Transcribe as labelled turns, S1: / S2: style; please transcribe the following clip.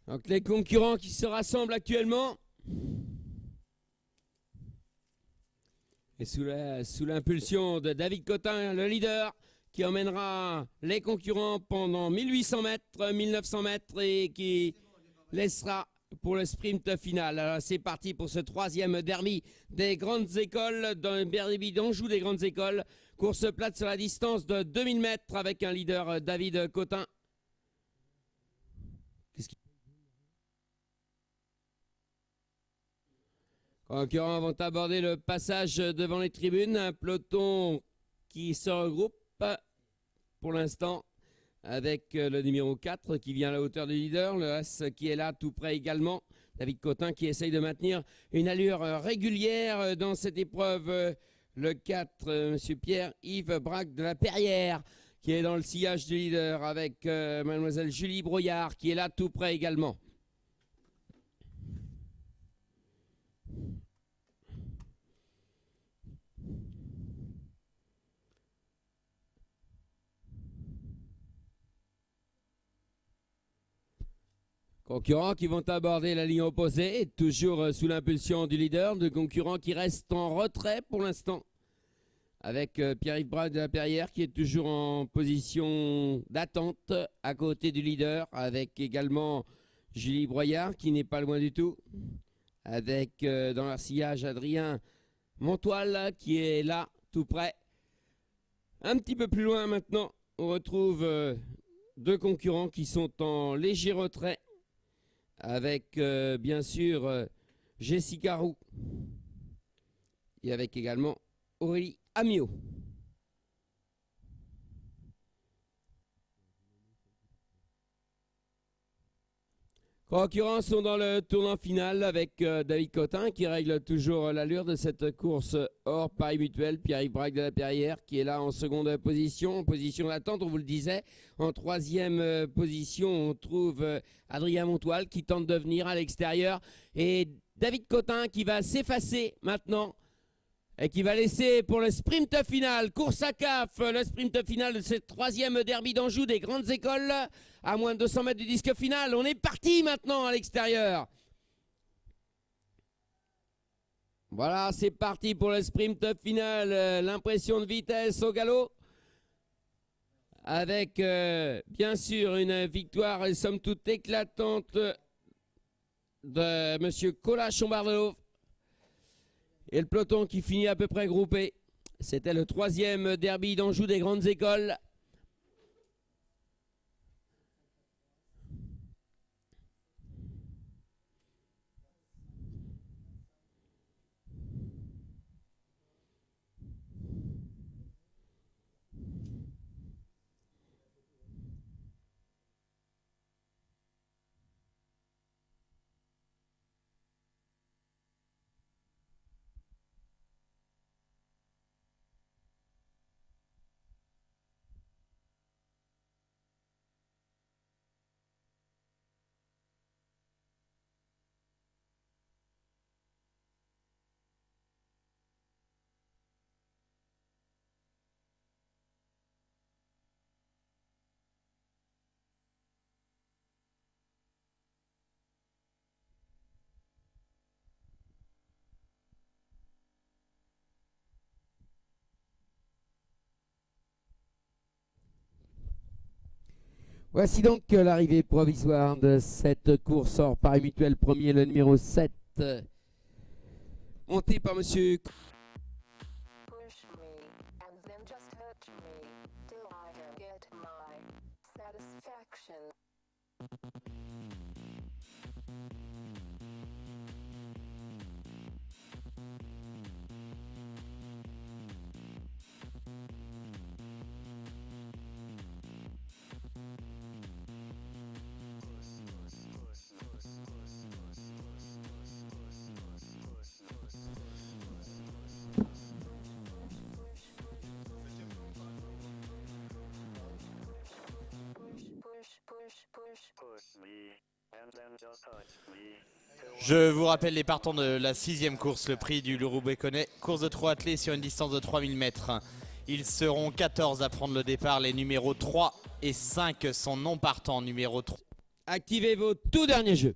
S1: Donc les concurrents qui se rassemblent actuellement. Et sous l'impulsion de David Cotin, le leader, qui emmènera les concurrents pendant 1800 mètres, 1900 mètres et qui laissera pour le sprint final. Alors c'est parti pour ce troisième derby des grandes écoles, d'un derby d'Anjou des grandes écoles. Course plate sur la distance de 2000 mètres avec un leader David Cotin. Concurrents vont aborder le passage devant les tribunes. Un peloton qui se regroupe pour l'instant avec le numéro 4 qui vient à la hauteur du leader. Le As qui est là tout près également. David Cotin qui essaye de maintenir une allure régulière dans cette épreuve. Le 4, M. Pierre-Yves Braque de la Perrière qui est dans le sillage du leader avec Mademoiselle Julie Brouillard qui est là tout près également. Concurrents qui vont aborder la ligne opposée, toujours sous l'impulsion du leader, de concurrents qui restent en retrait pour l'instant. Avec Pierre-Yves Braque de la Perrière qui est toujours en position d'attente à côté du leader, avec également Julie Broyard qui n'est pas loin du tout. Avec dans leur sillage Adrien Montoile qui est là tout près. Un petit peu plus loin maintenant, on retrouve deux concurrents qui sont en léger retrait. Avec bien sûr Jessica Roux et avec également Aurélie Amiot. Concurrents sont dans le tournant final avec David Cotin qui règle toujours l'allure de cette course hors Paris Mutuel. Pierre-Yves Braque de la Perrière qui est là en seconde position, en position d'attente, on vous le disait. En troisième position, on trouve Adrien Montoile qui tente de venir à l'extérieur. Et David Cotin qui va s'effacer maintenant et qui va laisser pour le sprint final, course à CAF, le sprint final de ce troisième derby d'Anjou des grandes écoles, à moins de 200 mètres du disque final. On est parti maintenant à l'extérieur. Voilà, c'est parti pour le sprint final, l'impression de vitesse au galop. Avec bien sûr une victoire somme toute éclatante de M. Colas Chombardelot. Et le peloton qui finit à peu près groupé. C'était le troisième derby d'Anjou des grandes écoles. Voici donc l'arrivée provisoire de cette course hors Paris Mutuel. Premier, le numéro 7, monté par monsieur...
S2: Je vous rappelle les partants de la 6e course, le prix du Roubaix-Connais, course de 3 attelés sur une distance de 3000 mètres. Ils seront 14 à prendre le départ, les numéros 3 et 5 sont non partants. Numéro 3.
S1: Activez vos tout derniers jeux.